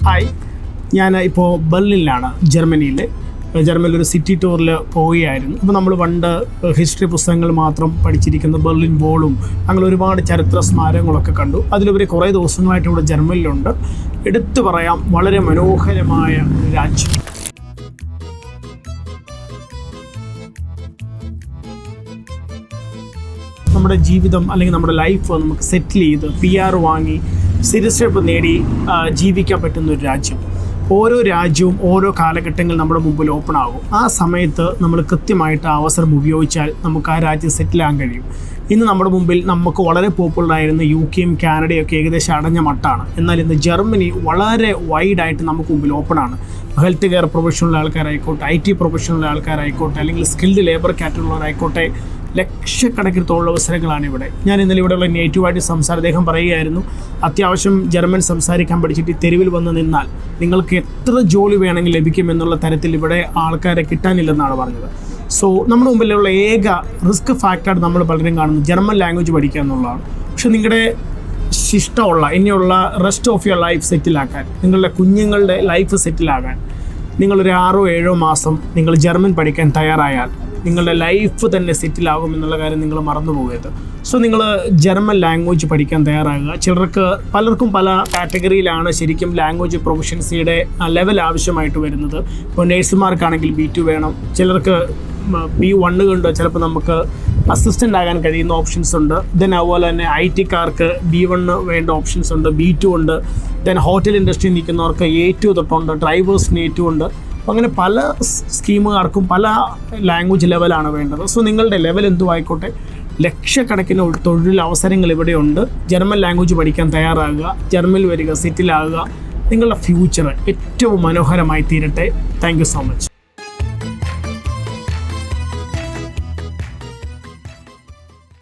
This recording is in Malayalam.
ഹായ്, ഞാൻ ഇപ്പോൾ ബെർലിനിലാണ്, ജർമ്മനിയിൽ ഒരു സിറ്റി ടൂറിൽ പോവുകയായിരുന്നു. അപ്പോൾ നമ്മൾ പണ്ട് ഹിസ്റ്ററി പുസ്തകങ്ങൾ മാത്രം പഠിച്ചിരിക്കുന്ന ബെർലിൻ വോളും അങ്ങനെ ഒരുപാട് ചരിത്ര സ്മാരകങ്ങളൊക്കെ കണ്ടു. അതിലുപരി കുറേ ദിവസങ്ങളായിട്ട് ഇവിടെ ജർമ്മനിയിലുണ്ട്. എടുത്തു പറയാം, വളരെ മനോഹരമായ ഒരു രാജ്യം. നമ്മുടെ ജീവിതം അല്ലെങ്കിൽ നമ്മുടെ ലൈഫ് നമുക്ക് സെറ്റിൽ ചെയ്ത് PR വാങ്ങി സിറ്റിസൺഷിപ്പ് നേടി ജീവിക്കാൻ പറ്റുന്ന ഒരു രാജ്യം. ഓരോ രാജ്യവും ഓരോ കാലഘട്ടങ്ങൾ നമ്മുടെ മുമ്പിൽ ഓപ്പൺ ആകും. ആ സമയത്ത് നമ്മൾ കൃത്യമായിട്ട് ആ അവസരം ഉപയോഗിച്ചാൽ നമുക്ക് ആ രാജ്യം സെറ്റിലാകാൻ കഴിയും. ഇന്ന് നമ്മുടെ മുമ്പിൽ നമുക്ക് വളരെ പോപ്പുലറായിരുന്ന UK യും കാനഡയും ഒക്കെ ഏകദേശം അടഞ്ഞ മട്ടാണ്. എന്നാൽ ഇന്ന് ജർമ്മനി വളരെ വൈഡായിട്ട് നമുക്ക് മുമ്പിൽ ഓപ്പണാണ്. ഹെൽത്ത് കെയർ പ്രൊഫഷനുള്ള ആൾക്കാരായിക്കോട്ടെ, IT പ്രൊഫഷനുള്ള ആൾക്കാരായിക്കോട്ടെ, അല്ലെങ്കിൽ സ്കിൽഡ് ലേബർ കാറ്റഗറിയുള്ളവരായിക്കോട്ടെ, ലക്ഷക്കണക്കിന് തൊഴിലവസരങ്ങളാണ് ഇവിടെ. ഞാൻ ഇന്നലെ ഇവിടെയുള്ള നേറ്റീവായിട്ട് അദ്ദേഹം പറയുകയായിരുന്നു, അത്യാവശ്യം ജർമ്മൻ സംസാരിക്കാൻ പഠിച്ചിട്ട് തെരുവിൽ വന്ന് നിന്നാൽ നിങ്ങൾക്ക് എത്ര ജോലി വേണമെങ്കിൽ ലഭിക്കുമെന്നുള്ള തരത്തിൽ ഇവിടെ ആൾക്കാരെ കിട്ടാനില്ലെന്നാണ് പറഞ്ഞത്. സോ നമ്മുടെ മുമ്പിലുള്ള ഏക റിസ്ക് ഫാക്ടറായിട്ട് നമ്മൾ പലരും കാണുന്നത് ജർമ്മൻ ലാംഗ്വേജ് പഠിക്കുക എന്നുള്ളതാണ്. പക്ഷെ നിങ്ങളുടെ ഇഷ്ടമുള്ള ഇനിയുള്ള റെസ്റ്റ് ഓഫ് യുവർ ലൈഫ് സെറ്റിലാക്കാൻ, നിങ്ങളുടെ കുഞ്ഞുങ്ങളുടെ ലൈഫ് സെറ്റിലാകാൻ നിങ്ങളൊരു 6-7 മാസം നിങ്ങൾ ജർമ്മൻ പഠിക്കാൻ തയ്യാറായാൽ നിങ്ങളുടെ ലൈഫ് തന്നെ സെറ്റിലാകും എന്നുള്ള കാര്യം നിങ്ങൾ മറന്നു പോകരുത്. സോ നിങ്ങൾ ജർമ്മൻ ലാംഗ്വേജ് പഠിക്കാൻ തയ്യാറാകുക. പലർക്കും പല കാറ്റഗറിയിലാണ് ശരിക്കും ലാംഗ്വേജ് പ്രൊഫഷൻസിയുടെ ലെവൽ ആവശ്യമായിട്ട് വരുന്നത്. ഇപ്പോൾ നേഴ്സുമാർക്കാണെങ്കിൽ B2 വേണം, ചിലർക്ക് B1 കൊണ്ട് ചിലപ്പോൾ നമുക്ക് അസിസ്റ്റൻ്റ് ആകാൻ കഴിയുന്ന ഓപ്ഷൻസ് ഉണ്ട്. ദെൻ അതുപോലെ തന്നെ IT-കാർക്ക് B1 വേണ്ട ഓപ്ഷൻസ് ഉണ്ട്, B2 ഉണ്ട്. ദെൻ ഹോട്ടൽ ഇൻഡസ്ട്രിയിൽ നിൽക്കുന്നവർക്ക് A2 തൊട്ടുണ്ട്, ഡ്രൈവേഴ്സിന് A2 ഉണ്ട്. അപ്പോൾ അങ്ങനെ പല സ്കീമുകാർക്കും പല ലാംഗ്വേജ് ലെവലാണ് വേണ്ടത്. സോ നിങ്ങളുടെ ലെവൽ എന്തും ആയിക്കോട്ടെ, ലക്ഷക്കണക്കിന് തൊഴിൽ അവസരങ്ങൾ ഇവിടെയുണ്ട്. ജർമ്മൻ ലാംഗ്വേജ് പഠിക്കാൻ തയ്യാറാകുക, ജർമ്മനിൽ വരിക, സെറ്റിലാകുക. നിങ്ങളുടെ ഫ്യൂച്ചർ ഏറ്റവും മനോഹരമായി തീരട്ടെ. Thank you so much.